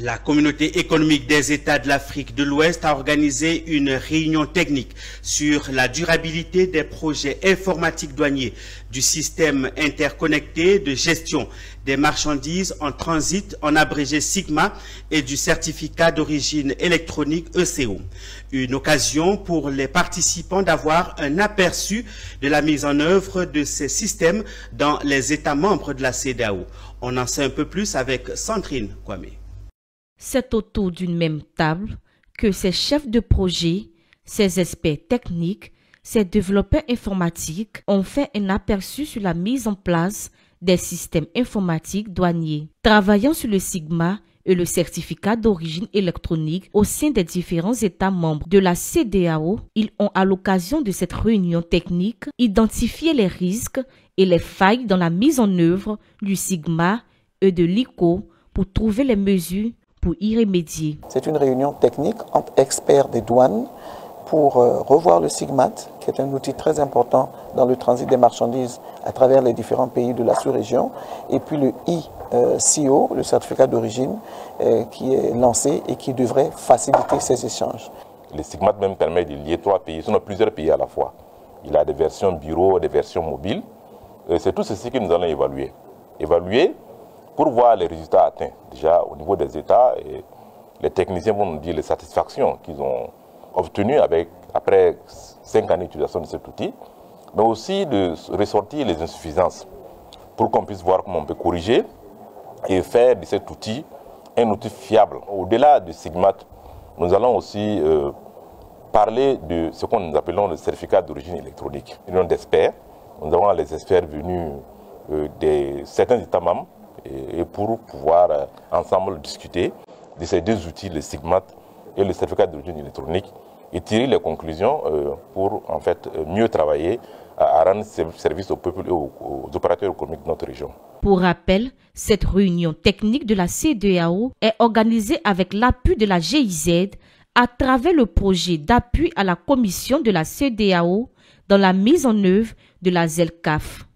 La communauté économique des États de l'Afrique de l'Ouest a organisé une réunion technique sur la durabilité des projets informatiques douaniers du système interconnecté de gestion des marchandises en transit, en abrégé Sigma, et du certificat d'origine électronique ECO. Une occasion pour les participants d'avoir un aperçu de la mise en œuvre de ces systèmes dans les États membres de la CEDEAO. On en sait un peu plus avec Sandrine Kwame. C'est autour d'une même table que ces chefs de projet, ces experts techniques, ces développeurs informatiques ont fait un aperçu sur la mise en place des systèmes informatiques douaniers. Travaillant sur le Sigma et le certificat d'origine électronique au sein des différents États membres de la CEDEAO, ils ont à l'occasion de cette réunion technique identifié les risques et les failles dans la mise en œuvre du Sigma et de l'ICO pour trouver les mesures pour y remédier. C'est une réunion technique entre experts des douanes pour revoir le SIGMAT, qui est un outil très important dans le transit des marchandises à travers les différents pays de la sous-région, et puis le ICO, le certificat d'origine, qui est lancé et qui devrait faciliter ces échanges. Le SIGMAT même permet de lier 3 pays, sinon plusieurs pays à la fois. Il a des versions bureau, des versions mobiles. C'est tout ceci que nous allons évaluer. Évaluer pour voir les résultats atteints. Déjà au niveau des États, et les techniciens vont nous dire les satisfactions qu'ils ont obtenues après 5 années d'utilisation de cet outil, mais aussi de ressortir les insuffisances pour qu'on puisse voir comment on peut corriger et faire de cet outil un outil fiable. Au-delà du SIGMAT, nous allons aussi parler de ce qu'on nous appelons le certificat d'origine électronique. Une réunion d'experts. Nous avons les experts venus de certains États membres et pour pouvoir ensemble discuter de ces 2 outils, le SIGMAT et le certificat d'origine électronique, et tirer les conclusions pour en fait mieux travailler à rendre service au peuple et aux opérateurs économiques de notre région. Pour rappel, cette réunion technique de la CEDEAO est organisée avec l'appui de la GIZ à travers le projet d'appui à la commission de la CEDEAO dans la mise en œuvre de la ZELCAF.